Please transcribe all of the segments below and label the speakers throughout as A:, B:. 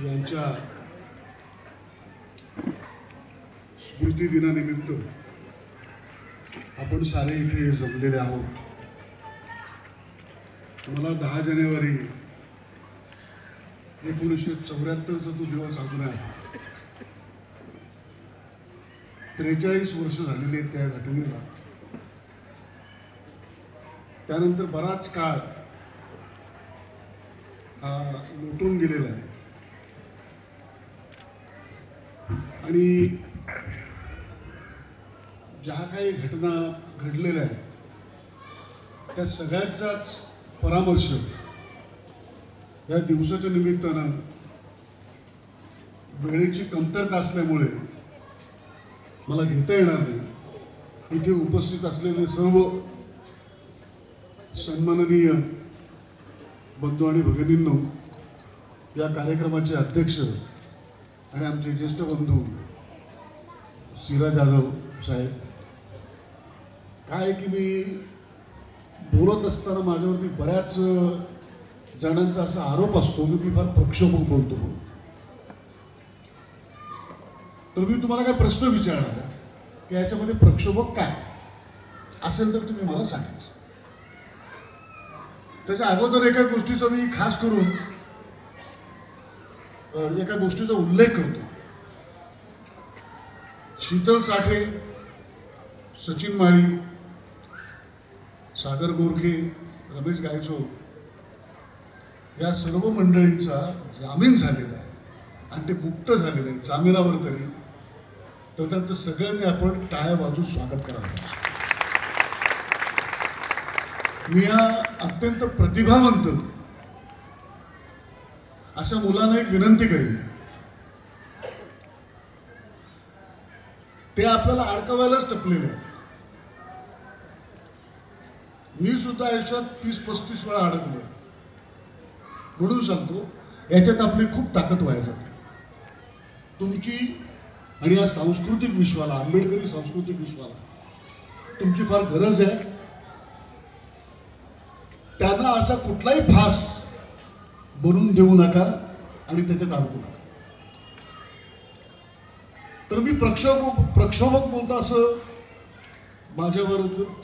A: यांच्या स्मृती दिनानिमित्त आपण सारे इथे जमलेले आहोत. मला 10 जानेवारी 1974चा तो दिवस अजून आहे. 43 वर्ष झालेली आहेत त्या घटनेला. त्यानंतर बराच काळ लोटून गेलेला आहे आणि ज्या काही घटना घडलेल्या आहेत त्या सगळ्यांचाच परामर्श या दिवसाच्या निमित्तानं वेळेची कमतरता असल्यामुळे मला घेता येणार नाही. इथे उपस्थित असलेले सर्व सन्माननीय बंधू आणि भगिनींनो, या कार्यक्रमाचे अध्यक्ष आणि आमचे ज्येष्ठ बंधू सिरा जाधव साहेब, काय की मी बोलत असताना माझ्यावरती बऱ्याच जणांचा असा आरोप असतो की मी फार प्रक्षोभक बोलतो. तर मी तुम्हाला काय प्रश्न विचारणार की याच्यामध्ये प्रक्षोभक काय असेल तर तुम्ही मला सांगायचं. त्याच्या अगोदर एका गोष्टीचा मी खास करून एका गोष्टीचा उल्लेख करतो. शीतल साठे, सचिन माळी, सागर गोरखे, रमेश गायचोर या सर्व मंडळींचा जामीन झालेला आहे आणि ते मुक्त झालेले आहेत जामिनावर तरी. तर त्यांचं सगळ्यांनी आपण टाळ्या वाजून स्वागत करावं. मी या अत्यंत प्रतिभावंत अशा मुलांना एक विनंती करेन, ते आपल्याला अडकवायलाच टपलेले. मी सुद्धा आयुष्यात 30-35 वेळा अडकलो. म्हणून सांगतो, याच्यात आपली खूप ताकद व्हायला जाते. तुमची आणि या सांस्कृतिक विश्वाला, आंबेडकरी सांस्कृतिक विश्वाला तुमची फार गरज आहे. त्यांना असा कुठलाही फास बनवून देऊ नका आणि त्याच्यात अडकू नका. तर मी प्रक्षोभक बोलतो असं माझ्यावर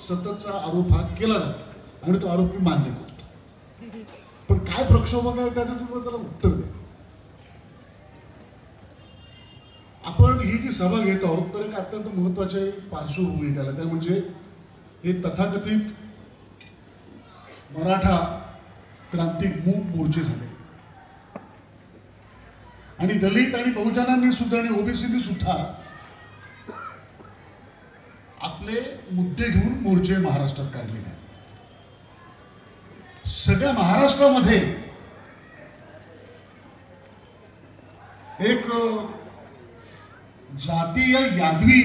A: सततचा आरोप हा केला जातो आणि तो आरोप मी मान्य करतो. पण काय प्रक्षोभक आहे त्याचं तुम्ही त्याला उत्तर द्या. आपण ही जी सभा घेत आहोत तर एक अत्यंत महत्वाचे पार्श्वभूमी त्याला, त्या म्हणजे हे तथाकथित मराठा क्रांती मूक मोर्चे झाले आणि दलित आणि बहुजनांनी सुद्धा आणि ओबीसीनी सुद्धा आपले मुद्दे घेऊन मोर्चे महाराष्ट्रात काढलेले आहेत. सगळ्या महाराष्ट्रामध्ये एक जातीय यादवी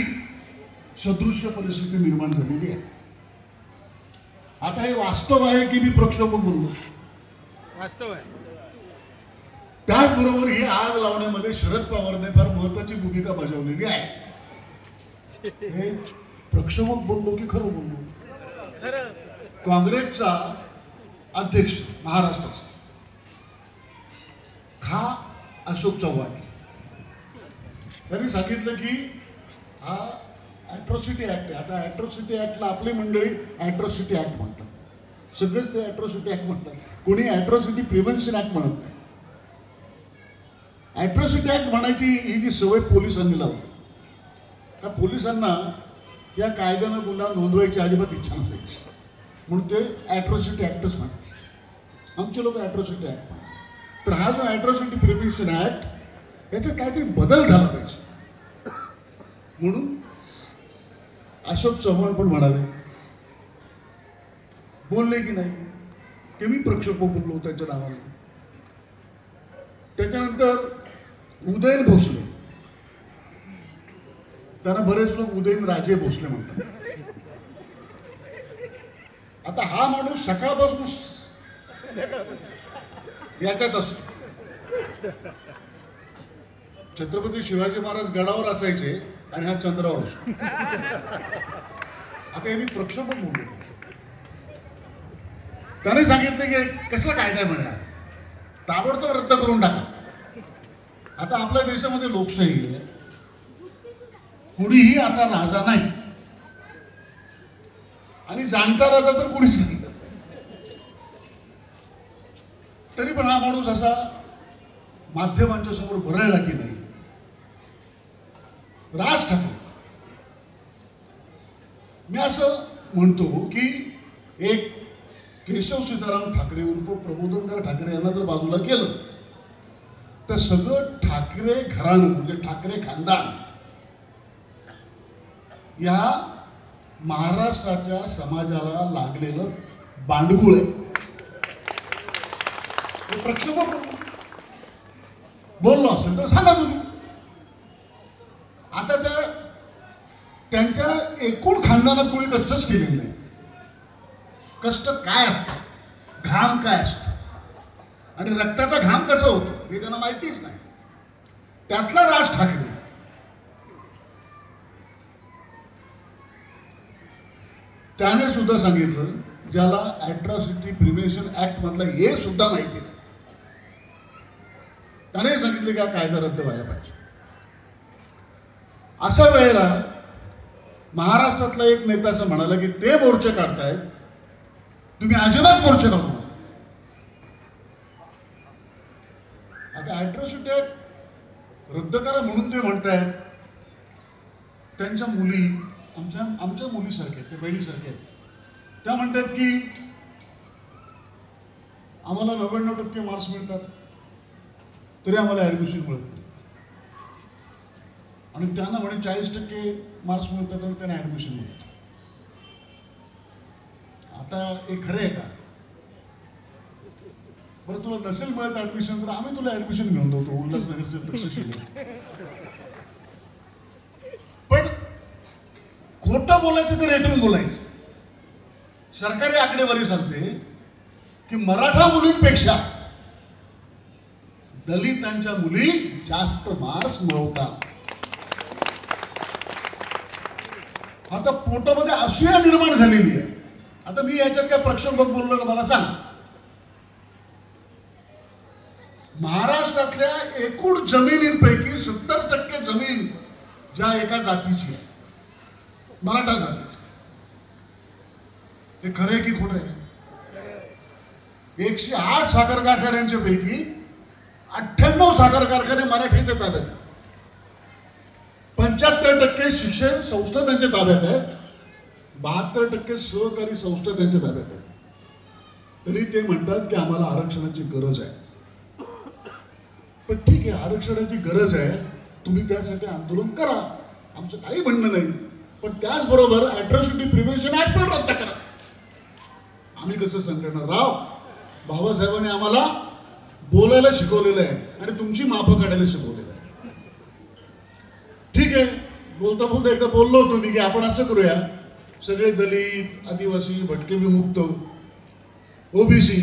A: सदृश्य परिस्थिती निर्माण झालेली आहे. आता हे वास्तव आहे की मी प्रक्षोभक बोललो?
B: वास्तव आहे.
A: त्याचबरोबर ही आग लावण्यामध्ये शरद पवारने फार महत्वाची भूमिका बजावलेली आहे. हे प्रक्षोभक बोललो की खरं बोललो? काँग्रेसचा अध्यक्ष महाराष्ट्राचा खा अशोक चव्हाण त्यांनी सांगितलं की हा ॲट्रॉसिटी ऍक्ट आहे. आता ॲट्रॉसिटी ऍक्टला आपली मंडळी ॲट्रॉसिटी ऍक्ट म्हणतात. सगळेच ते ॲट्रॉसिटी ऍक्ट म्हणतात. कोणी ॲट्रॉसिटी प्रिव्हेन्शन ऍक्ट म्हणत नाही. ॲट्रॉसिटी ऍक्ट म्हणायची ही जी सवय पोलिसांनी लावली. त्या पोलिसांना या कायद्यानं गुन्हा नोंदवायची अजिबात इच्छा नसायची म्हणून ते ॲट्रॉसिटी ऍक्टच म्हणायचे. आमचे लोक ॲट्रॉसिटी ऍक्ट म्हणतात. तर हा जो ॲट्रॉसिटी प्रिव्हेन्शन ऍक्ट याच्यात काहीतरी बदल झाला पाहिजे म्हणून अशोक चव्हाण पण म्हणाले, बोलले की नाही ते मी प्रक्षोभक बोललो त्यांच्या नावाने. त्याच्यानंतर उदयन भोसले, त्यांना बरेच लोक उदयन राजे भोसले म्हणतात. आता हा माणूस सकाळपासून याच्यात असतो. छत्रपती शिवाजी महाराज गडावर असायचे आणि हा चंद्रावर असतो. आता हे मी प्रक्षोभक बोललो. त्याने सांगितलं की कसला कायदा म्हणा ताबडतोब रद्द करून टाका. आता आपल्या देशामध्ये लोकशाही आहे, कुणीही आता राजा नाही आणि जाणता राजा तर कुणीच नाही. तरी पण हा माणूस असा माध्यमांच्या समोर भरळला की नाही. राज ठाकरे, मी असं म्हणतो की एक केशव सीताराम ठाकरे उर्फ प्रबोधनकार ठाकरे यांना जर बाजूला केलं तर सगळं ठाकरे घराणं म्हणजे ठाकरे खानदान या महाराष्ट्राच्या समाजाला लागलेलं बांडगुळ आहे. प्रक्षोभ बोललो असेल तर सांगा तुम्ही. आता त्यांच्या एकूण खानदानात कोणी कष्टच केलेलं नाही. कष्ट काय असतं, घाम काय असतो आणि रक्ताचा घाम कसा होतो हे त्यांना माहितीच नाही. त्यातला राज ठाकरे त्याने सुद्धा सांगितलं, ज्याला अॅट्रॉसिटी प्रिव्हेन्शन ऍक्ट मधला हे सुद्धा माहिती नाही, त्याने सांगितलं की हा कायदा रद्द व्हायला पाहिजे. अशा वेळेला महाराष्ट्रातला एक नेता असं म्हणाला की ते मोर्चे काढतायत, तुम्ही अजिबात मोर्चे काढू नका. आता अॅट्रॉसिटी ऍक्ट रद्द करा म्हणून ते म्हणतायत. त्यांच्या मुली आमच्या मुलीसारख्या, त्या बहिणीसारख्या आहेत, त्या म्हणतात की आम्हाला 99% मार्क्स मिळतात तरी आम्हाला ऍडमिशन मिळत नाही, आणि त्यांना म्हणे 40% मार्क्स मिळतात आणि त्यांना ऍडमिशन मिळतं. आता हे खरं आहे का? बरं, तुला नसेल मिळत ऍडमिशन तर आम्ही तुला ऍडमिशन घेऊन देतो उल्हासनगरचे तक्षशिला. पण खोटं बोलायचं ते रेटून बोलायचं. सरकारी आकडेवारी सांगते की मराठा मुलींपेक्षा दलितांच्या मुली जास्त मार्क्स मिळवतात. आता पोटामध्ये असूया निर्माण झालेली आहे. आता मी याच्यात काय प्रक्षोभक बोललो का मला सांग. महाराष्ट्रातल्या एकूण जमिनींपैकी 70% जमीन ज्या एका जातीची आहे, मराठा जातीची, हे खरं आहे की खोटं आहे? 108 साखर कारखान्यांच्या पैकी 98 साखर कारखाने मराठीच्या ताब्यात आहेत. 75% शिक्षण संस्था त्यांच्या ताब्यात आहेत. 72% सहकारी संस्था त्यांच्या ताब्यात आहेत. तरी ते म्हणतात की आम्हाला आरक्षणाची गरज आहे. पण ठीक आहे, आरक्षणाची गरज आहे, तुम्ही त्यासाठी आंदोलन करा, आमचं काही म्हणणं नाही. पण त्याचबरोबर अॅट्रॉसिटी प्रिव्हेन्शन ऍक्ट पण रद्द करा. आम्ही कसं सांगणार? राव, बाबासाहेबांनी आम्हाला बोलायला शिकवलेलं आहे आणि तुमची माफं काढायला शिकवलेलं आहे. ठीक आहे, बोलता बोलता एकदा बोललो होतो मी की आपण असं करूया, सगळे दलित, आदिवासी, भटके विमुक्त, ओबीसी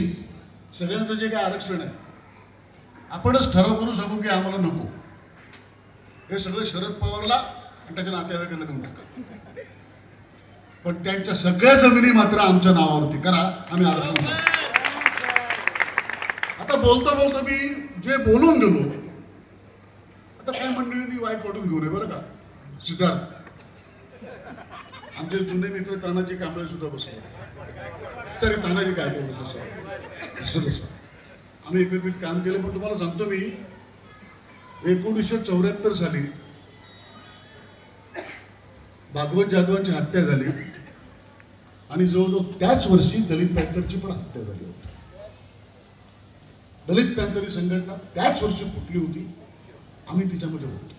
A: सगळ्यांचं जे काय आरक्षण आहे आपणच ठराव करू सांगू की आम्हाला नको. हे सगळं शरद पवारला आणि त्याच्या नातेवाईकांना देऊन टाका. पण त्यांच्या सगळ्या जमिनी मात्र आमच्या नावावरती करा, आम्ही आरक्षण. आता बोलता बोलता मी जे बोलून गेलो, आता काय मंडळी ती वाईट वाटून घेऊ नये बरं का. सिद्धार्थ, आमचे जुने मित्र तानाजी कांबळे सुद्धा बसले, तरी तानाजी काय बोलत आम्ही एकत्रित काम केले. पण तुम्हाला सांगतो मी, 1974 साली भागवत जाधवांची हत्या झाली आणि जवळजवळ त्याच वर्षी दलित पॅंथरची पण हत्या झाली होती. दलित पॅंथर ही संघटना त्याच वर्षी फुटली होती, आम्ही तिच्यामध्ये होतो.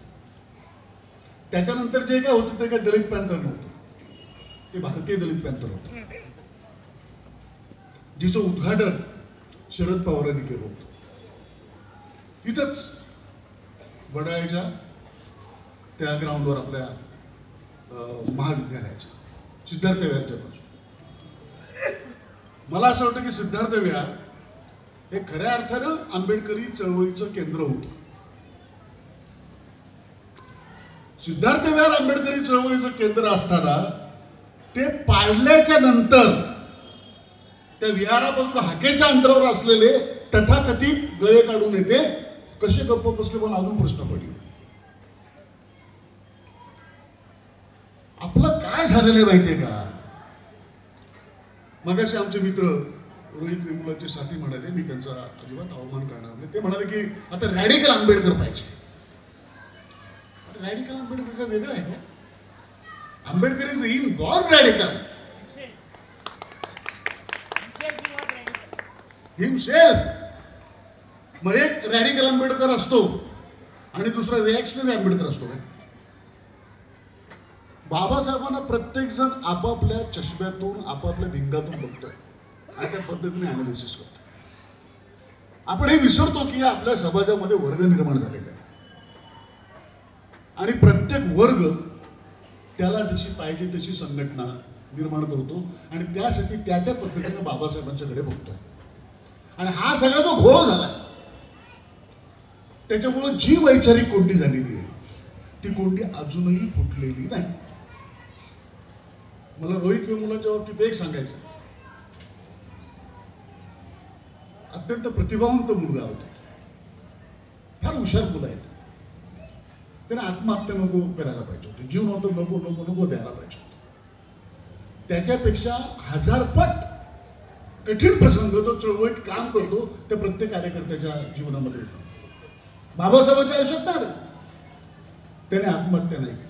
A: त्याच्यानंतर जे काय होतं ते काय दलित पॅंथर नव्हतं, ते भारतीय दलित पॅंथर होतं, जिचं उद्घाटन शरद पवारांनी केलं होतं. तिथंच वडाळ्याच्या त्या ग्राउंडवर आपल्या महाविद्यालयाच्या सिद्धार्थ विहारच्या बाजूला. मला असं वाटतं की सिद्धार्थ विहार हे खऱ्या अर्थानं आंबेडकरी चळवळीचं केंद्र होतं. सिद्धार्थ विहार आंबेडकरी चळवळीचं केंद्र असताना ते पाडल्याच्या नंतर त्या विहारापासून हाकेच्या अंतरावर असलेले तथाकथित गळे काढून येते कसे गप्प बसले मला अजून प्रश्न पडले. आपलं काय झालेलं माहितीये का? मगाशी आमचे मित्र रोहित वेमुलाचे साथी म्हणाले, मी त्यांचा अजिबात अवमान करणार नाही, ते म्हणाले की आता रॅडिकल आंबेडकर पाहिजे. रॅडिकल आंबेडकर का वेगळं आहे का? Ambedkar is in born radical himself. मग एक रॅडिकल आंबेडकर असतो आणि दुसरा रिॲक्शनरी आंबेडकर असतो काय? बाबासाहेबांना प्रत्येक जण आपापल्या चष्म्यातून आपापल्या भिंगातून बघतोय आणि त्या पद्धतीने अनालिसिस करतो. आपण हे विसरतो की आपल्या समाजामध्ये वर्ग निर्माण झालेले आहे आणि प्रत्येक वर्ग त्याला जशी पाहिजे तशी संघटना निर्माण करतो आणि त्यासाठी त्या त्या पद्धतीने बाबासाहेबांच्याकडे बघतोय. आणि हा सगळा जो घोळ झाला त्याच्यामुळे जी वैचारिक कोंडी झालेली आहे ती कोंडी अजूनही फुटलेली नाही. मला रोहित वेमुलाच्या बाबतीत एक सांगायचं, अत्यंत प्रतिभावंत मुलगा होता, फार हुशार मुलं आहेत. त्याने आत्महत्या नको करायला पाहिजे होती, जीव नव्हतं नको नको नको द्यायला पाहिजे होतं. त्याच्यापेक्षा 1000 पट कठीण प्रसंग जो चळवळीत काम करतो त्या प्रत्येक कार्यकर्त्याच्या जीवनामध्ये येतो. बाबासाहेबांच्या आयुष्यात नाही त्याने आत्महत्या नाही केली.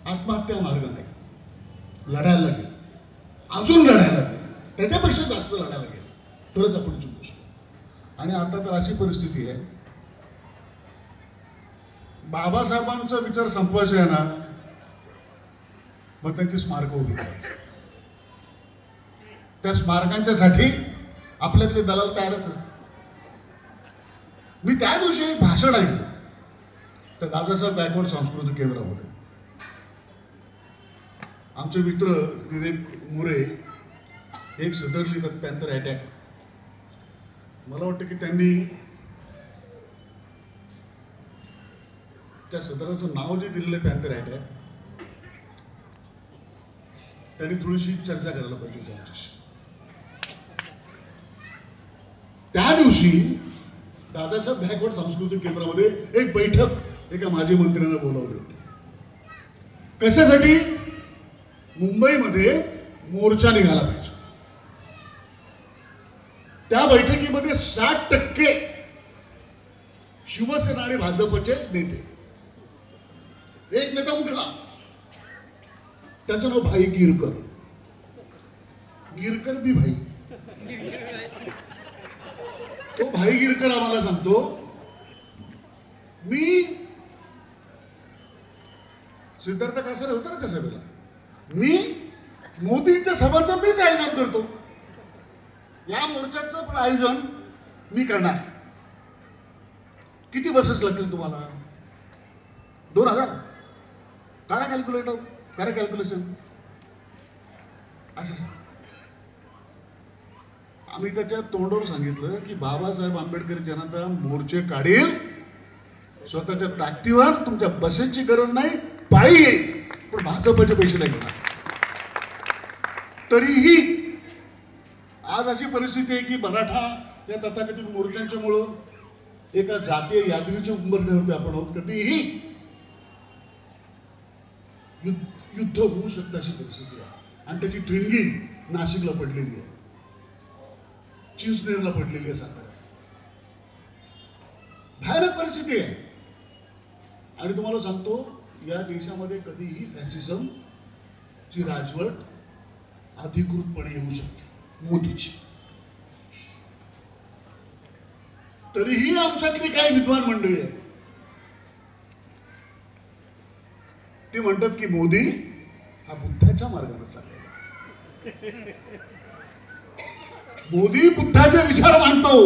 A: आत्महत्या मार्ग नाही, लढायला लागेल, अजून लढायला लागेल, त्याच्यापेक्षा जास्त लढायला लागेल तरच आपण जिंकू शकतो. आणि आता तर अशी परिस्थिती आहे, बाबासाहेबांचा विचार संपवायचा आहे ना, मग त्यांची स्मारकं उभी करायची. त्या स्मारकांच्यासाठी आपल्यातले दलाल तयारच असतात. मी त्या दिवशी एक भाषण ऐकलं तर दादासाहेब गायकवाड सांस्कृतिक केंद्रामध्ये. आमचे मित्र विवेक मोरे एक सदर लिहितात पॅन्थर अटॅक. मला वाटतं की त्यांनी त्या सदराचं नाव जे दिलेलं पॅन्थर अटॅक त्यांनी थोडीशी चर्चा करायला पाहिजे त्यांच्याशी. त्या दिवशी दादासाहेब गायकवाड सांस्कृतिक केंद्रामध्ये एक बैठक एका माजी मंत्र्यांना बोलावली होती. कशासाठी? मुंबईमध्ये मोर्चा निघाला पाहिजे. त्या बैठकीमध्ये 60% शिवसेना आणि भाजपचे नेते. एक नेता उठला, त्याचं नाव भाई गिरकर. गिरकर बी भाई. तो भाई गिरकर आम्हाला सांगतो, मी सिद्धार्थ कासारे होता ना त्या सभेला, मी मोदींच्या सभांचं मीच आयोजन करतो, या मोर्चाचं पण आयोजन मी करणार. किती बसेस लागतील तुम्हाला? 2000. काढा कॅल्क्युलेटर, करा कॅल्क्युलेशन. असं आम्ही त्याच्या तोंडावर सांगितलं की बाबासाहेब आंबेडकर जनता मोर्चे काढेल स्वतःच्या ताकदीवर, तुमच्या बसेसची गरज नाही, पायी येईल, पण भाजपचे पैसे नाही घेणार. तरीही आज अशी परिस्थिती आहे की मराठा या तथाकथित मोर्चांच्यामुळं एका जातीय यादवीच्या उंबरठ्यावरती आपण आहोत. कधीही युद्ध होऊ शकतं अशी परिस्थिती आहे. आणि त्याची ठिणगी नाशिकला पडलेली आहे, चिंचनेरला पडलेली आहे, सातारा. भयानक परिस्थिती आहे. आणि तुम्हाला सांगतो, या देशामध्ये कधीही फॅसिझम ची राजवट अधिकृतपणे येऊ शकते, मोदीची. तरीही आमच्यातली काही विद्वान मंडळी आहे, ते म्हणतात की मोदी हा बुद्धाच्या मार्गाने चाललेला. मोदी बुद्धाचे विचार मानतो.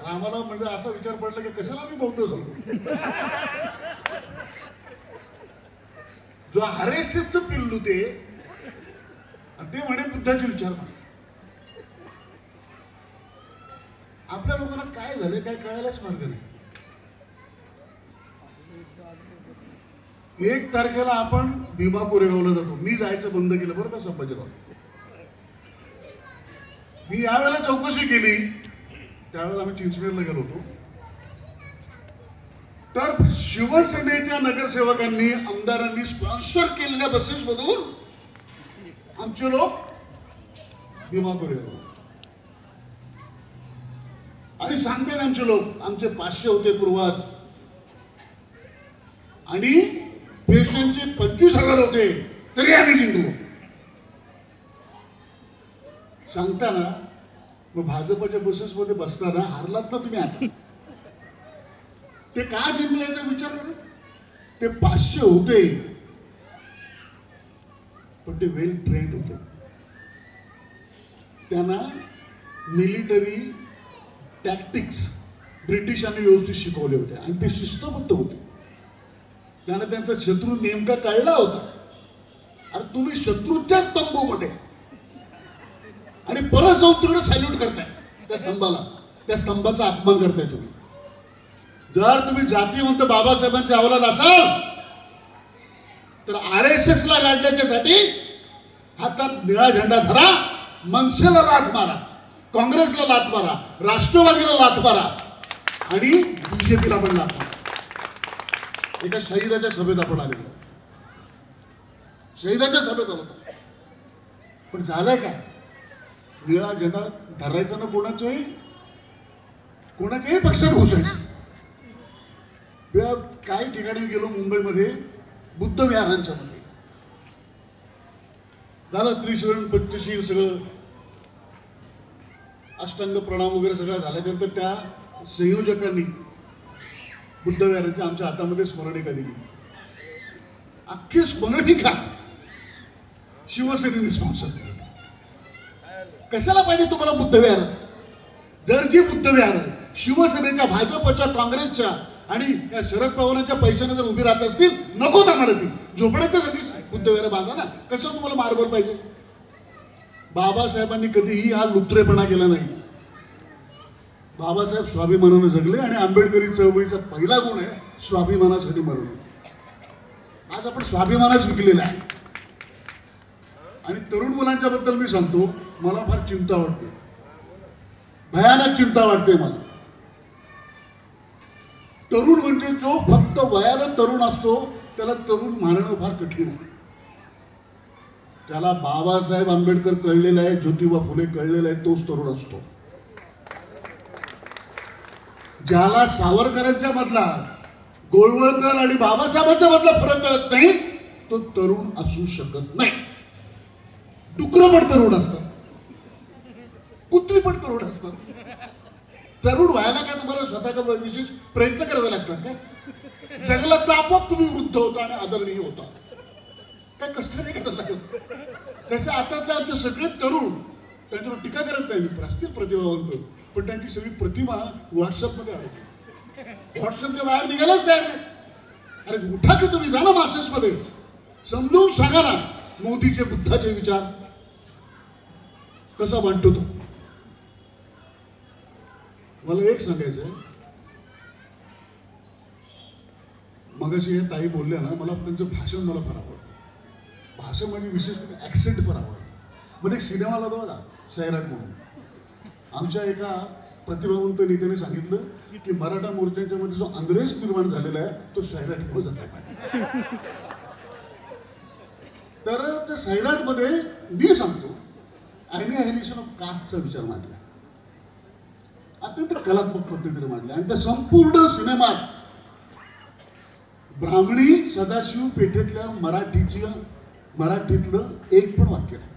A: आम्हाला म्हणजे असा विचार पडला की कशाला मी बौद्ध झालो. जो RSSचं पिल्लू ते, आणि ते म्हणे बुद्धाचे विचार मानतो. आपल्या लोकांना काय झालं काय कळायलाच मार्ग नाही. 1 तारखेला आपण भीमा कोरेगावला जातो. मी जायचं बंद केलं बरं का संभाजीराव. मी यावेळेला चौकशी केली त्यावेळेला आम्ही चिंचणीला गेलो होतो. तर शिवसेनेच्या नगरसेवकांनी आमदारांनी स्पॉन्सर केलेल्या बसेसमधून आमचे लोक दिमापूर गेलो आणि सांगतात आमचे लोक आमचे 500 होते पूर्वाज आणि पेशंटचे 25,000 होते तरी आम्ही जिंकलो. सांगताना मग भाजपच्या बसेसमध्ये बसताना हारलात ना तुम्ही. आता ते का जिंकल्याचा विचार करा. ते 500 होते पण ते वेल ट्रेंड होते. त्यांना मिलिटरी टॅक्टिक्स ब्रिटिशांनी व्यवस्थित शिकवले होते आणि ते शिस्तबद्ध होते. त्यांना त्यांचा शत्रू नेमका कळला होता. अरे तुम्ही शत्रूच्याच तंबूमध्ये आणि परत जाऊन तिकडे सॅल्यूट करताय त्या स्तंभाला. त्या स्तंभाचा अपमान करताय तुम्ही. जर तुम्ही जातीवंत बाबासाहेबांच्या अवलाद असाल तर RSS ला गाडण्याच्यासाठी हातात निळा झेंडा धरा, मनसेला लाथ मारा, काँग्रेसला लाथ मारा, राष्ट्रवादीला लाथ मारा आणि BJPला पण लाथ मारा. एका शहीदाच्या सभेत आपण आलेलो. शहीदाच्या सभेत आलो. पण झालंय काय? निळा झेंडा धरायचा ना कोणाच्याही पक्षात घुसायचं. काही ठिकाणी गेलो मुंबईमध्ये बुद्ध विहारांच्या मध्ये झालं त्रिशरण पंचशील सगळं अष्टांग प्रणाम वगैरे सगळं झाल्यानंतर त्या संयोजकांनी बुद्ध विहारांच्या आमच्या हातामध्ये स्मरणिका दिली. अख्खी स्मरणिका शिवसेनेने स्पॉन्सर केली. कशाला पाहिजे तुम्हाला बुद्ध विहार? जर जी बुद्ध विहार शिवसेनेच्या, भाजपच्या, काँग्रेसच्या आणि या शरद पवारांच्या पैशाने जर उभी राहत असतील, नको आम्हाला ती झोपड्याच्यासाठी बुद्ध विहार बांधा ना. कसं तुम्हाला मार्बल पाहिजे? बाबासाहेबांनी कधीही हा लुत्रेपणा केला नाही. बाबासाहेब स्वाभिमानाने जगले आणि आंबेडकरी चळवळीचा पहिला गुण आहे स्वाभिमानासाठी मरणे. आज आपण स्वाभिमानच विकलेला आहे. आणि तरुण मुलांच्या बद्दल मी सांगतो, मला फार चिंता वाटते, भयानक चिंता वाटते मला. तरुण म्हणजे जो फक्त वयाला तरुण असतो त्याला तरुण मानणं फार कठीण आहे. त्याला बाबासाहेब आंबेडकर कळलेला आहे, ज्योतिबा फुले कळलेला आहे, तोच तरुण असतो. ज्याला सावरकरांच्या मधला, गोळवळकर आणि बाबासाहेबांच्या मधला फरक कळत नाही तो तरुण असू शकत नाही. डुकरं पण तरुण असतात, कुत्री पण तरुण असतात. तरुण व्हायला काय तुम्हाला स्वतःचा विशेष प्रयत्न करावे लागतात काय? जगला तर आपोआप तुम्ही वृद्ध होता आणि आदरणीय होता. काय कष्ट नाही करायला लागत. तसे आतातले आमचे सगळे तरुण, त्यांच्यावर टीका करत नाही, असतील प्रतिभावंत, पण त्यांची सगळी प्रतिमा व्हॉट्सअपमध्ये आहे. व्हॉट्सअपच्या बाहेर निघायलाच तयार नाही. अरे उठा की तुम्ही, जा ना मासेसमध्ये, समजून सांगा ना मोदीचे बुद्धाचे विचार कसा मांडतो तो. मला एक सांगायचं आहे, मगाशी हे ताई बोलल्या ना, मला त्यांचं भाषण मला फार आवडतं. भाषण म्हणजे विशेष करून ॲक्सेंट फार आवडतं. मध्ये एक सिनेमा आला बघा सैराट म्हणून. आमच्या एका प्रतिभावंत नेत्याने सांगितलं की मराठा मोर्चांच्या मध्ये जो अंग्रेज निर्माण झालेला आहे तो सैराटमुळे झाला. तर त्या सैराटमध्ये मी सांगतो ॲनिहिलेशन ऑफ कास्टचा विचार मांडला, अत्यंत कलात्मक पद्धतीने मांडला. आणि त्या संपूर्ण सिनेमात ब्राह्मणी सदाशिव पेठेतल्या मराठीतलं एक पण वाक्य नाही.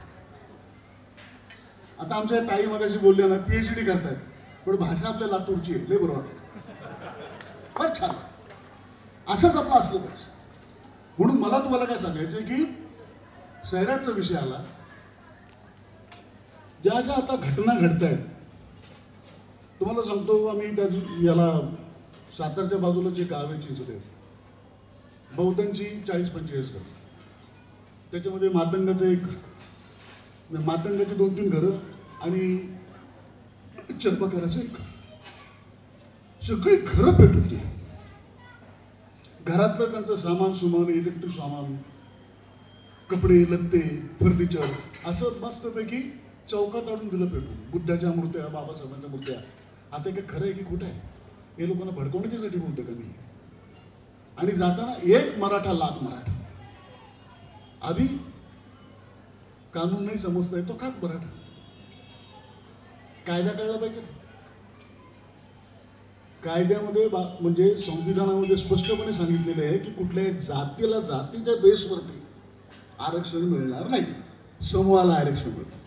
A: आता आमच्या ताई मगाशी बोलल्या ना, PhD करतायत, पण भाषा आपल्या लातूरची आहे, लय बरोबर फार छान. असंच आपलं असलं पाहिजे. म्हणून मला तुम्हाला काय सांगायचं की सैराटचा विषय आला, ज्या ज्या आता घटना घडत आहेत, तुम्हाला सांगतो आम्ही त्या याला सातारच्या बाजूला जे गाव आहे चिंचले, बौद्धांची 40-45 घरं, त्याच्यामध्ये मातंगाची 2-3 घरं आणि चर्मकाराचं एक घर, सगळी घरं पेटून गेली. घरातलं त्यांचं सामान, इलेक्ट्रिक सामान, कपडे लत्ते, फर्निचर असं मस्तपैकी चौकात आणून दिलं पेटून. बुद्धाच्या मूर्त्या, बाबासाहेबांच्या मूर्त्या आता काय खरं आहे की खोटं आहे? हे लोकांना भडकवण्याच्यासाठी बोलतो का मी? आणि जाताना एक मराठा लाख मराठा, आधी कानून नाही समजता येतो का मराठा? कायदा कळला पाहिजे. कायद्यामध्ये म्हणजे संविधानामध्ये स्पष्टपणे सांगितलेले आहे की कुठल्याही जातीला जातीच्या बेसवरती आरक्षण मिळणार नाही. समूहाला आरक्षण मिळतं,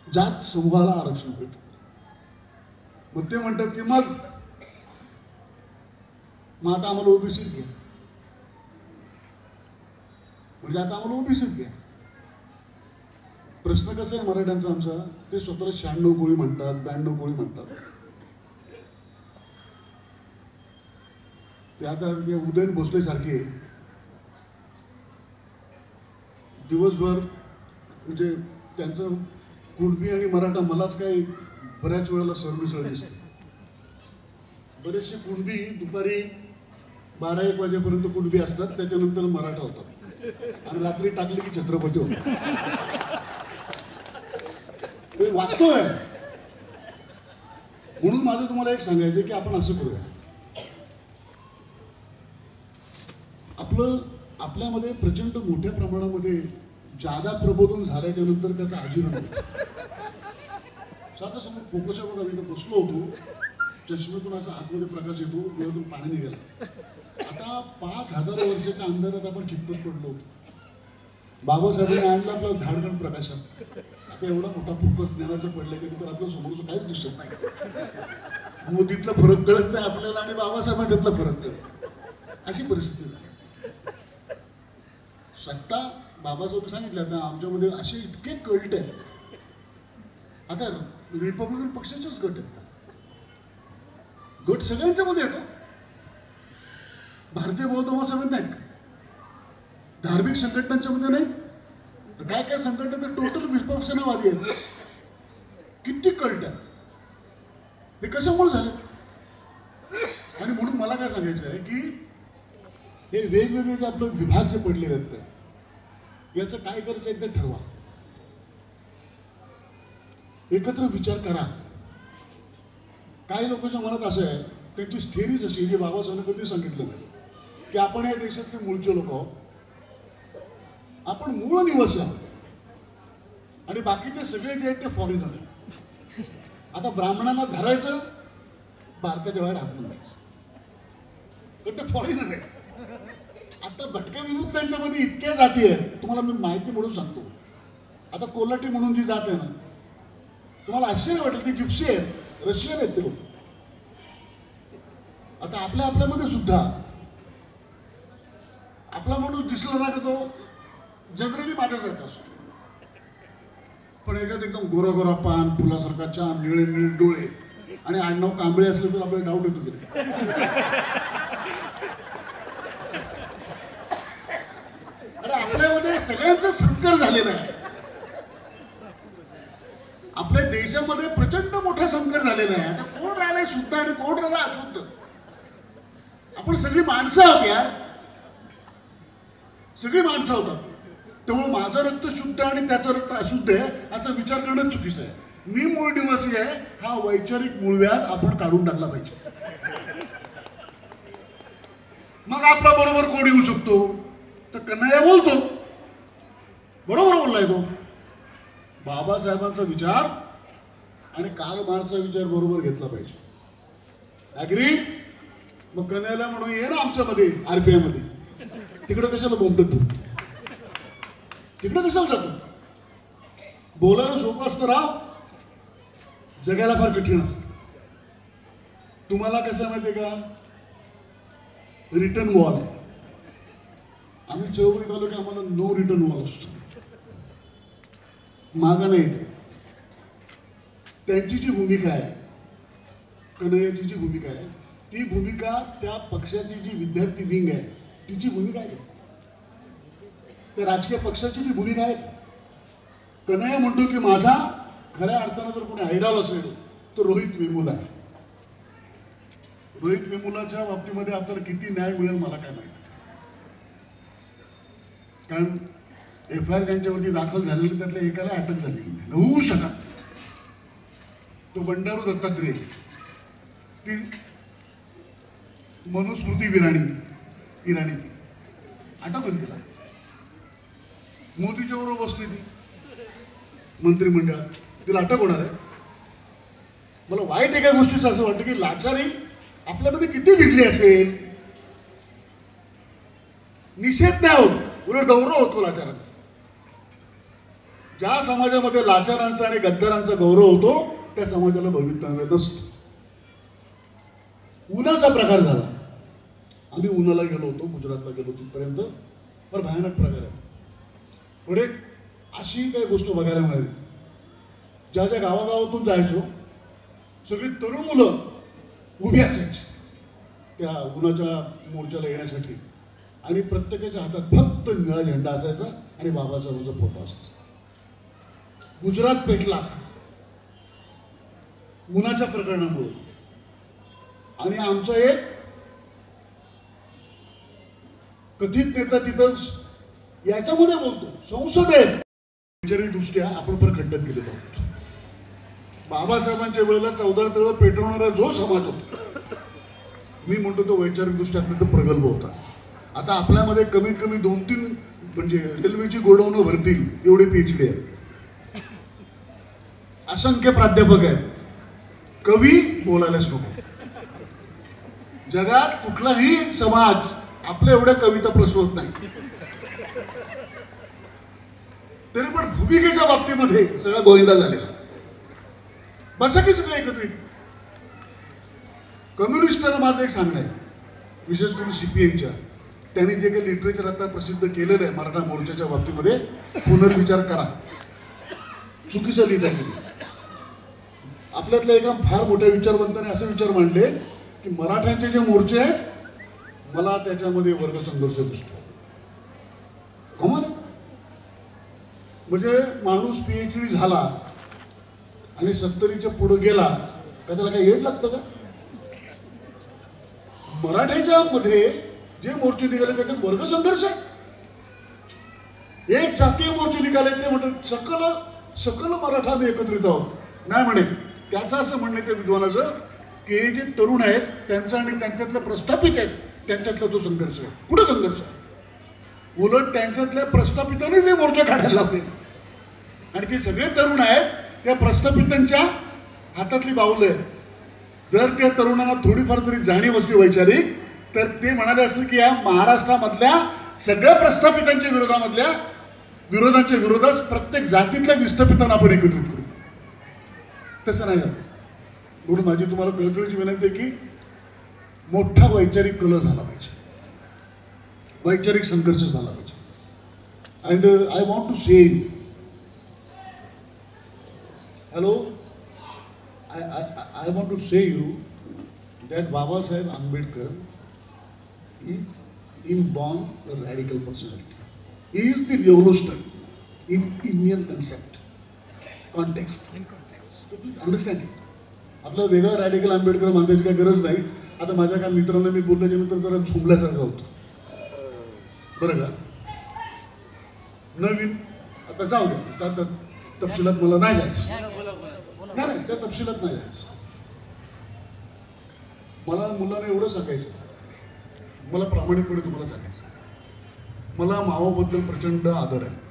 A: जात समूहाला आरक्षण मिळतं. मग ते म्हणतात की मग आता आम्हाला ओबीसीत घ्या, म्हणजे आता आम्हाला ओबीसीत घ्या. प्रश्न कसा आहे मराठ्यांचा आमचा? ते स्वतःला 96 कोळी म्हणतात, 92 कोळी म्हणतात. ते आता उदयन भोसले सारखे दिवसभर म्हणजे त्यांचं कुणबी आणि मराठा मलाच काही बऱ्याच वेळेला सरमिसळ दिसते. बरेचसे कुणबी दुपारी 12-1 वाजेपर्यंत कुणबी असतात, त्याच्यानंतर मराठा होतात आणि रात्री टाकले की छत्रपती होतात. ते वास्तव आहे. म्हणून माझं तुम्हाला एक सांगायचं की आपण असं करूया, आपल्यामध्ये प्रचंड मोठ्या प्रमाणामध्ये जादा प्रबोधन झाल्याच्या नंतर त्याचा आजीवन होतो. साधा समोर फोकस बघा, मी बसलो होतो, चष्मेतून असा आतमध्ये प्रकाश येतो, डोळ्यातून पाणी निघाला. आता 5000 वर्षाच्या अंदाजात आपण कितपत पडलो होतो. बाबासाहेबांनी आणलं आपल्याला धाडकन प्रकाशात. आता एवढा मोठा फोकस ज्ञानाचं पडलं की तर आपल्या समोरचं काहीच दिसत नाही. मोदीतला फरक कळत नाही आपल्याला आणि बाबासाहेबांच्यातला फरक कळत. अशी परिस्थिती झाली. सत्ता बाबासाहेब सांगितलं आता आमच्यामध्ये असे इतके कल्ट आहेत. आता रिपब्लिकन पक्षाचेच गट आहेत. गट सगळ्यांच्या मध्ये येतो. भारतीय बौद्ध महासभेत नाही, धार्मिक संघटनांच्या मध्ये नाही, काय काय संघटना तर टोटल विपक्षणवादी आहेत. किती कल्ट आहे. ते कशामुळे झाले? आणि म्हणून मला काय सांगायचं आहे की हे वेगवेगळे जे आपले विभाग जे पडले आहेत याचं काय करायचं एकदा ठरवा, एकत्र विचार करा. काही लोकांच्या मनात असं आहे, त्यांची थिअरीज अशी की बाबासाहेबांनी कधी सांगितलं नाही की आपण या देशातले मूळचे लोक आहोत, आपण मूळ निवासी आहोत आणि बाकीचे सगळे जे आहेत ते फॉरेनर आहेत. आता ब्राह्मणांना धरायचं, भारताच्या बाहेर हाकून द्यायचं, पण ते फॉरेनर आहे. आता भटक्या विमुक्तांच्यामध्ये इतक्या जाती आहेत, तुम्हाला मी माहिती म्हणून सांगतो. आता कोल्हाटी म्हणून जी जात आहे ना, तुम्हाला आश्चर्य वाटेल, ती जिप्सी आहेत, रशियन आहेत ते लोक. आता आपल्यामध्ये सुद्धा आपला माणूस दिसला ना का तो जनरली माझ्यासारखा असतो, पण एखाद एकदम गोरा गोरा पान, फुलासारखा छान, निळे निळे डोळे आणि आडनाव कांबळे असले तर आपल्याला डाऊट येतो तरी. अरे आपल्यामध्ये सगळ्यांचा संकर झालेला आहे. आपल्या देशामध्ये प्रचंड मोठा संकर झालेला आहे. आता कोण राहिलाय शुद्ध आणि कोण राहिला अशुद्ध? आपण सगळी माणसं आहोत यार, सगळी माणसं होतात. त्यामुळे माझं रक्त शुद्ध आणि त्याचं रक्त अशुद्ध आहे याचा विचार करणं चुकीचं आहे. मी मूळ निवासी आहे हा वैचारिक मूळव्याध आपण काढून टाकला पाहिजे. मग आपला बरोबर कोण येऊ शकतो? तर कन्हैया बोलतो, बरोबर बोललाय तो. बाबासाहेबांचा विचार आणि कार्ल मार्क्सचा विचार बरोबर घेतला पाहिजे. ऍग्री? मग कन्हैयाला म्हणून ये ना आमच्यामध्ये आरपीआय मध्ये, तिकडे कशाला बोंबत तू? तिकडे कशाला जातो? बोलायला सोपं असतं राव, जगायला फार कठीण असतं. तुम्हाला कसं माहितीये का, रिटर्न वॉल आहे. आम्ही चळवळीत आलो की आम्हाला नो रिटर्न वॉल असतो, मागा नाही. त्यांची जी भूमिका आहे, कन्हैयाची जी भूमिका आहे, ती भूमिका त्या पक्षाची जी विद्यार्थी विंग आहे तिची भूमिका आहे, त्या राजकीय पक्षाची जी भूमिका आहे. कन्हैया म्हणतो की माझा खऱ्या अर्थानं जर कोणी आयडॉल असेल तर रोहित वेमुला आहे. रोहित वेमुलाच्या बाबतीमध्ये आपल्याला किती न्याय मिळेल मला काय माहिती, कारण एफ आय आर त्यांच्यावरती दाखल झालेली त्यातल्या एकाला अटक झालेली नाही, होऊ शकत. तो बंडारू दत्तात्रय, ती मनुस्मृती इराणी आठवतं तिला. मोदीच्या बरोबर बसली ती मंत्रिमंडळात, तिला अटक होणार आहे. मला वाईट एका गोष्टीचं असं वाटतं की लाचारी आपल्यामध्ये किती विरली असेल. निषेध नाही होत, उलट गौरव होतो लाचारांचा. ज्या समाजामध्ये लाचारांचा आणि गद्दारांचा गौरव होतो त्या समाजाला भवितव्य नसतं. उन्हाचा प्रकार झाला. आम्ही उन्हाला गेलो होतो, गुजरातला गेलो तिथपर्यंत फार भयानक प्रकार आहे. पुढे अशी काही गोष्ट बघायला मिळाली. ज्या ज्या गावागावातून जायचो सगळी तरुण मुलं उभी असायची त्या उन्हाच्या मोर्चाला येण्यासाठी, आणि प्रत्येकाच्या हातात फक्त निळा झेंडा असायचा आणि बाबासाहेबांचा फोटो असायचा. गुजरात पेटला उन्हाच्या प्रकरणामुळे. आणि आमचा एक कथित नेता तिथं याच्यामध्ये बोलतो, संसदेत वैचारिक दृष्ट्या आपण पण खंडन केलेलं आहोत. बाबासाहेबांच्या वेळेला 14 तळ पेटवणारा जो समाज होता, मी म्हणतो तो वैचारिक दृष्ट्या अत्यंत प्रगल्भ होता. आता आपल्यामध्ये कमीत कमी 2-3 म्हणजे रेल्वेची गोडाऊन भरतील एवढे PhD आहेत, असंख्य प्राध्यापक आहेत. कवी बोलायलाच नको. जगात कुठलाही समाज आपल्या एवढ्या कविता प्रसवत नाही. तरी पण भूमिकेच्या बाबतीमध्ये सगळा गोविंदा झालेला. बसा की सगळं एकत्रित. कम्युनिस्टांना माझं एक सांगणं आहे, विशेष करून CPIच्या, त्यांनी जे काही लिटरेचर आता प्रसिद्ध केलेलं आहे मराठा मोर्चाच्या बाबतीमध्ये, पुनर्विचार करा. चुकीचं लिहिलं आहे. आपल्यातल्या एका फार मोठ्या विचारवंताने असे विचार मांडले की मराठ्यांचे जे मोर्चे आहेत मला त्याच्यामध्ये वर्ग संघर्ष दिसतो. कमाल. म्हणजे माणूस PhD झाला आणि 70च्या पुढे गेला का त्याला काही येड लागतं का? मराठ्याच्या मध्ये जे मोर्चे निघाले त्याच्यात वर्ग संघर्ष आहे. एक जातीय मोर्चे निघाले ते म्हणतात सकल मराठा आम्ही एकत्रित आहोत. नाही म्हणे, त्याचं असं म्हणणं त्या विद्वानाचं की हे जे तरुण आहेत त्यांचा आणि त्यांच्यातले प्रस्थापित आहेत त्यांच्यातला तो संघर्ष आहे. कुठं संघर्ष आहे? उलट त्यांच्यातल्या प्रस्थापितांनी जे मोर्चा काढायला लावले. आणखी सगळे तरुण आहेत त्या प्रस्थापितांच्या हातातली बाहुलं आहेत. जर त्या तरुणांना थोडीफार तरी जाणीव असली वैचारिक तर ते म्हणाले असतील की या महाराष्ट्रामधल्या सगळ्या प्रस्थापितांच्या विरोधांच्या विरोधात प्रत्येक जातीतल्या विस्थापितांना आपण एकत्रित करू. तसं नाही झालं. म्हणून माझी तुम्हाला कळकळीची विनंती आहे की मोठा वैचारिक कल झाला पाहिजे, वैचारिक संघर्ष झाला पाहिजे. And I want to say hello I want to say you that Baba Saheb Ambedkar is inborn a radical personality. He is the revolutionary in Indian concept, context. So please understand it. आपला वेगळा radical Ambedkar मानण्याची काही गरज नाही. आता माझ्या काही मित्रांना मी बोलल्याच्या नंतर जरा झुंबल्यासारखं होतं बरं का. नवीन आता जाऊ दे, आता तपशिलात मला नाही जायचं. नाही त्या तपशिलात नाही जायचं. मला मुलांना एवढं सांगायचं, मला प्रामाणिकपणे तुम्हाला सांगायचं, मला माओबद्दल प्रचंड आदर आहे.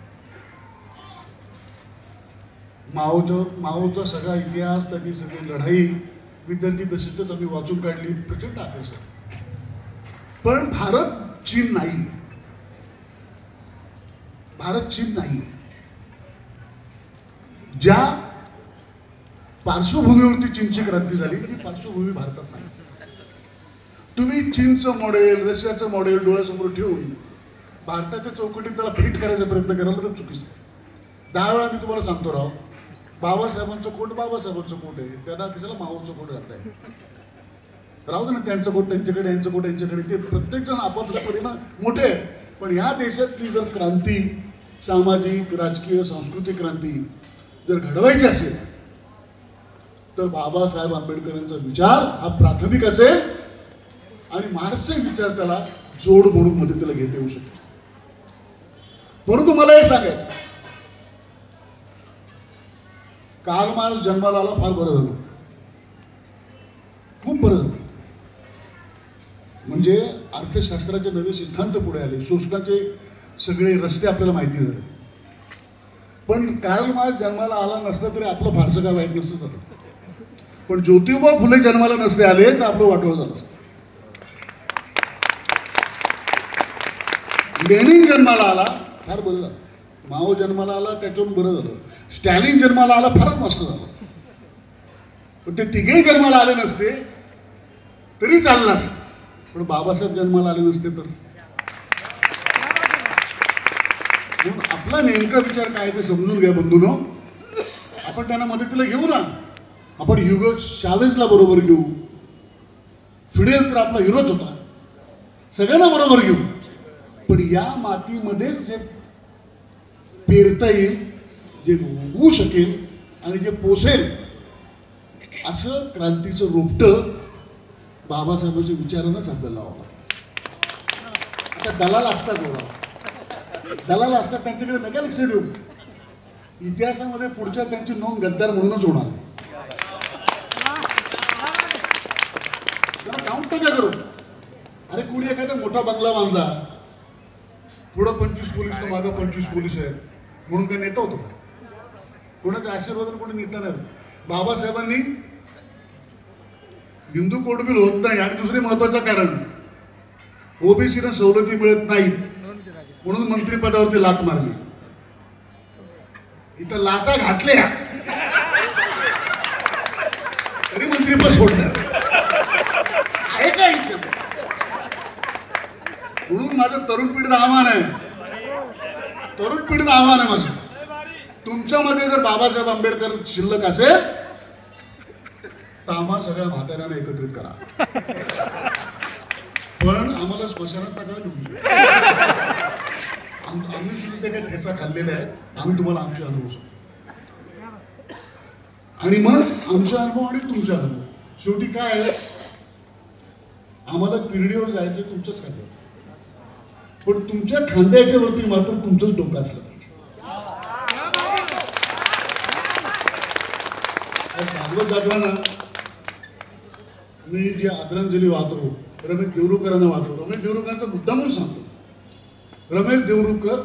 A: माओचा सगळा इतिहास, त्याची सगळी लढाई विद्यार्थी दशेतच आम्ही वाचून काढली, प्रचंड आदर आहे. पण भारत चीन नाही. भारत चीन नाही. ज्या पार्श्वभूमीवरती चीनची क्रांती झाली ती पार्श्वभूमी भारतात नाही. तुम्ही चीनचं मॉडेल, रशियाचं मॉडेल डोळ्यासमोर ठेवून भारताच्या चौकटीत त्याला फिट करायचा प्रयत्न करायला तर चुकीचं. 10 वेळा मी तुम्हाला सांगतो राव, बाबासाहेबांचं कोट बाबासाहेबांचं कोट आहे, त्यांना कशाला माओचं कोट घालताय. राहू दे ना, त्यांचं कोट त्यांच्याकडे, यांचं कोट यांच्याकडे, ते प्रत्येक जण आपापल्या परीनं मोठे आहे. पण या देशातली जर क्रांती, सामाजिक, राजकीय, सांस्कृतिक क्रांती जर घडवायची असेल तर बाबासाहेब आंबेडकरांचा विचार हा प्राथमिक असेल आणि मार्क्सचे विचार त्याला जोड म्हणून मध्ये त्याला घेता येऊ शकतो. म्हणून तुम्हाला एक सांगायचं, कार्ल मार्क्स जन्माला आला फार बरं झालं. खूप बरं झालं. म्हणजे अर्थशास्त्राचे नवे सिद्धांत पुढे आले, शोषणाचे सगळे रस्ते आपल्याला माहिती झाले. पण कार्ल मार्क्स जन्माला आला नसला तरी आपलं फारसं काय वाईट नसतं झालं. पण ज्योतिबा फुले जन्माला नसते आले तर आपलं वाटोळं झालं असतं. लेनिन जन्माला आला फार बरं झालं. माओ जन्माला आला त्याच्यावरून बरं झालं. स्टॅलिन जन्माला आला फारच मस्त झालं. पण ते तिघेही जन्माला आले नसते तरी चाललं असतं. पण बाबासाहेब जन्माला आले नसते तर म्हणून आपला नेमका विचार काय ते समजून घ्या बंधूनो. आपण त्यांना मदतीला घेऊ ना. आपण ह्युगो शावेजला बरोबर घेऊ. फिडेल तर आपला हिरोच होता. सगळ्यांना बरोबर घेऊ. पण या मातीमध्येच जे पेरता येईल, जे उगवू शकेल आणि जे पोसेल असं क्रांतीचं रोपटं बाबासाहेबांच्या विचारानंच आपल्याला लावावं. आता दलाल असतात बघा, दलाल असतात त्यांच्याकडे नका लक्ष देऊ. इतिहासामध्ये पुढच्या त्यांची नोंद गद्दार म्हणूनच होणार. काउंट नका करू. अरे कुणी एखादा मोठा बंगला बांधला, पुढं 25 पोलीस तर मागं 25 पोलीस आहेत म्हणून काही नेता होतो. कोणाच्या आशीर्वादाने कोणी नेता नाही. बाबासाहेबांनी हिंदू कोड बिल होत नाही आणि दुसरे महत्वाचं कारण ओबीसीला सवलती मिळत नाहीत म्हणून मंत्रिपदावरती लात मारली. इथं लाता घातल्या तरी मंत्रिपद सोडलं आहे का इथे. म्हणून माझं तरुण पिढीचं आव्हान आहे. तरुण पिढीचं आव्हान आहे माझं. तुमच्यामध्ये जर बाबासाहेब आंबेडकर शिल्लक असेल तर आम्हा सगळ्या म्हाताऱ्यांना एकत्रित करा. पण आम्हाला स्मशानात नका तुम्ही. आम्ही सुद्धा काही ठेचा खाल्लेला आहे. आम्ही तुम्हाला आमचे अनुभव सांगतो आणि मग आमचा अनुभव आणि तुमचा अनुभव. शेवटी काय आहे, आम्हाला तिरडीवर जायचं तुमचंच खांद्यावर. पण तुमच्या खांद्याच्या वरती मात्र तुमचंच डोकं असलं पाहिजे. भागवत जाधवांना मी जी आदरांजली वाहतो रमेश देवरुकरांना वाहतो. रमेश देवरुकरांचा मुद्दा म्हणून सांगतो. रमेश देवरुकर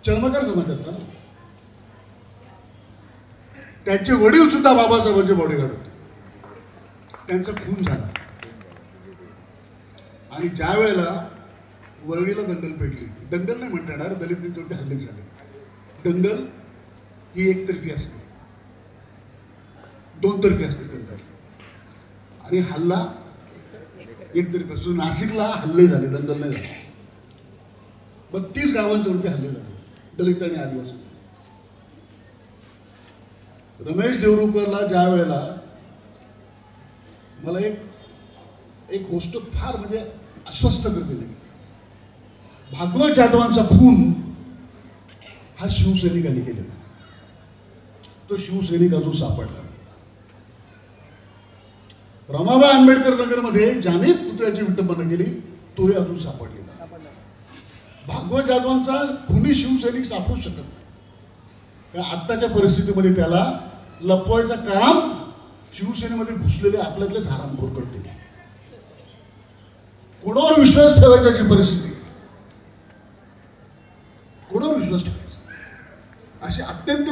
A: चर्मकार समाजात ना, त्यांचे वडील सुद्धा बाबासाहेबांचे बॉडीगार्ड होते. त्यांचा खून झाला आणि ज्या वेळेला वरळीला दंगल पेटली, दंगल नाही म्हणता येणार, दलितांच्यावरती हल्ले झाले. दंगल ही एकतर्फी असते, दोनतर्फी असते दंगल. आणि हल्ला एकतर्फी असतो. नाशिकला हल्ले झाले, दंगल नाही झाले. 32 गावांच्यावरती हल्ले झाले दलित आणि आदिवासी. रमेश देवरुकरला ज्या वेळेला मला एक गोष्ट फार म्हणजे अस्वस्थ करते, भागवत जाधवांचा खून हा शिवसैनिकांनी केलेला. तो शिवसैनिक अजून सापडला. रमाबाई आंबेडकर नगरमध्ये ज्याने पुतळ्याची विटंबना केली तोही अजून सापडलेला. भागवत जाधवांचा खुनी शिवसैनिक सापडू शकत नाही. आत्ताच्या परिस्थितीमध्ये त्याला लपवायचं काम शिवसेनेमध्ये घुसलेले आपल्यातलेच हरामखोर करते. कोणावर विश्वास ठेवायची परिस्थिती, कोणावर विश्वास ठेवायचा अशी अत्यंत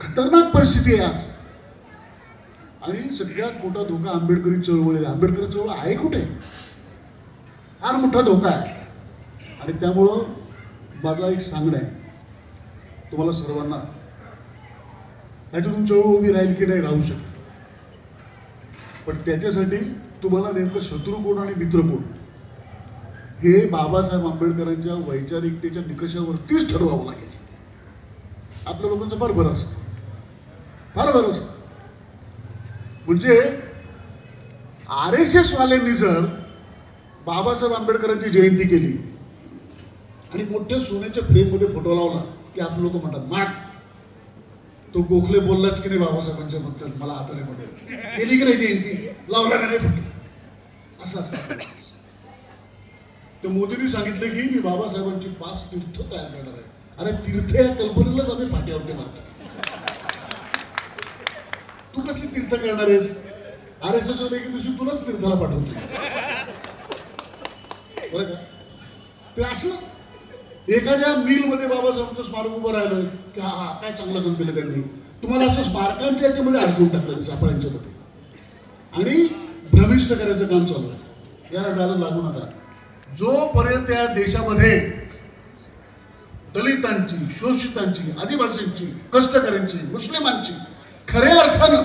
A: खतरनाक परिस्थिती आहे आज. आणि सगळ्यात मोठा धोका आंबेडकरी चळवळ आहे. आंबेडकरी चळवळ आहे कुठे, फार मोठा धोका आहे. आणि त्यामुळं माझा एक सांगणं आहे तुम्हाला सर्वांना, त्याच्यातून चळवळ उभी राहील की नाही राहू शकते. पण त्याच्यासाठी तुम्हाला नेमकं शत्रू कोण आणि मित्र कोण हे बाबासाहेब आंबेडकरांच्या वैचारिकतेच्या निकषावरतीच ठरवावं लागेल. आपल्या लोकांचं फार बरं असतं, फार बरं असतं. म्हणजे RSS वाल्यांनी जर बाबासाहेब आंबेडकरांची जयंती केली आणि मोठ्या सोन्याच्या फ्रेममध्ये फोटो लावला की आपले लोक म्हणतात माट तो गोखले बोललाच की नाही बाबासाहेबांच्या बद्दल, मला हाताने पटेल केली की नाही जयंती, लावला का नाही फोटो, असं असतं. तर मोदींनी सांगितलं की मी बाबासाहेबांची 5 तीर्थ तयार करणार आहे. अरे तीर्थ या कल्पनेलाच आम्ही पाठीवरती मारतो. तू कसली तीर्थ करणार आहेस? RSS मध्ये की दिवशी तुलाच तीर्थाला पाठवतो बरं का. ते असं एखाद्या मिलमध्ये बाबासाहेबांचं स्मारक उभं राहिलं की हा हा काय चांगलं काम केलं त्यांनी. तुम्हाला असं स्मारकांच्या याच्यामध्ये अडकून टाकलं सापळ्यांच्या मध्ये आणि भ्रमिष्ट करायचं काम चालू आहे. याला त्याला लागू नका. जोपर्यंत या देशामध्ये दलितांची, शोषितांची, आदिवासींची, कष्टकऱ्यांची, मुस्लिमांची खऱ्या अर्थानं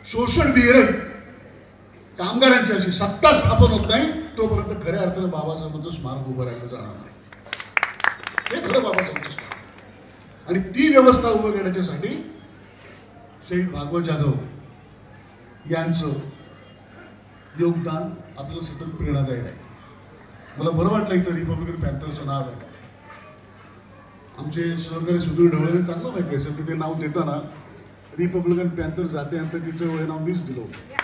A: शोषण विरहित कामगारांची अशी सत्ता स्थापन होत नाही तोपर्यंत खऱ्या अर्थानं बाबासाहेबांचं स्मारक उभं राहिलं जाणार नाही. हे खरं बाबासाहेबांचं स्मारक. आणि ती व्यवस्था उभं करण्याच्यासाठी शहीद भागवत जाधव यांचं योगदान आपल्याला सतत प्रेरणादायी आहे. मला बरं वाटलं इथं रिपब्लिकन पॅन्थरचं नाव आहे. आमचे सहकारी सुधीर ढवळे चांगलं माहिती असेल की ते नाव देताना रिपब्लिकन पॅन्थर जाते आणि तिचं वय नाव मीच दिलं होतं.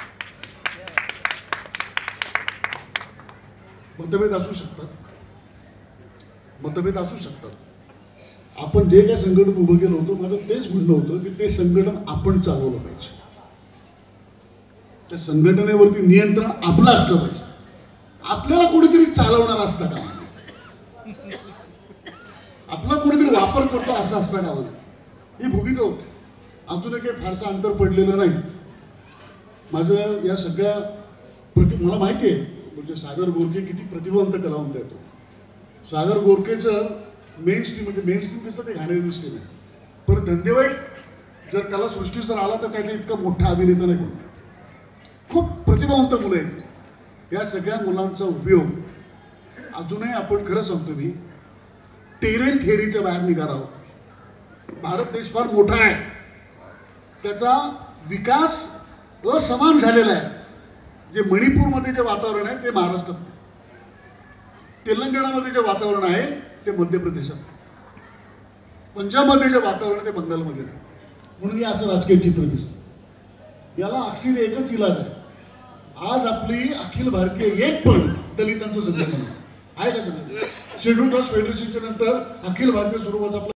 A: मतभेद असू शकतात, मतभेद असू शकतात. आपण जे काय संघटन उभं केलं होतं माझं तेच म्हणणं होतं की ते संघटन आपण चालवलं पाहिजे. त्या संघटनेवरती नियंत्रण आपलं असलं पाहिजे. आपल्याला कोणीतरी चालवणार असतं का? आपला कोणीतरी वापर करतो असं असतं का? ही भूमिका होती. अजूनही काही फारसं अंतर पडलेलं नाही. माझं या सगळ्या मला माहिती आहे म्हणजे सागर गोरखे किती प्रतिभावंत कलावंत आहे. तो सागर गोरखेचं मेन स्ट्रीम म्हणजे मेन स्ट्रीम कसं ते घाणेरडी स्ट्रीम आहे. पण धंदेवाई जर कला सृष्टी जर आला तर त्याचा इतका मोठा अभिनेता नाही कोण. खूप प्रतिभावंत मुलं आहेत. या सगळ्या मुलांचा उपयोग अजूनही आपण खरं सांगतो मी टेरेन थेअरीच्या बाहेर निघाला आहोत. भारत देश फार मोठा आहे. त्याचा विकास असमान झालेला आहे. जे मणिपूरमध्ये जे वातावरण आहे ते महाराष्ट्रात, तेलंगणामध्ये जे वातावरण आहे ते मध्य प्रदेशात, पंजाबमध्ये जे वातावरण आहे ते बंगालमध्ये. म्हणून हे असं राजकीय चित्र दिसतं. याला अक्षर एकच इलाज आहे. आज आपली अखिल भारतीय एक पण दलितांचं संघटन आहे का? सगळं शेड्यूल कास्ट फेडरेशनच्या नंतर अखिल भारतीय स्वरूपात आपलं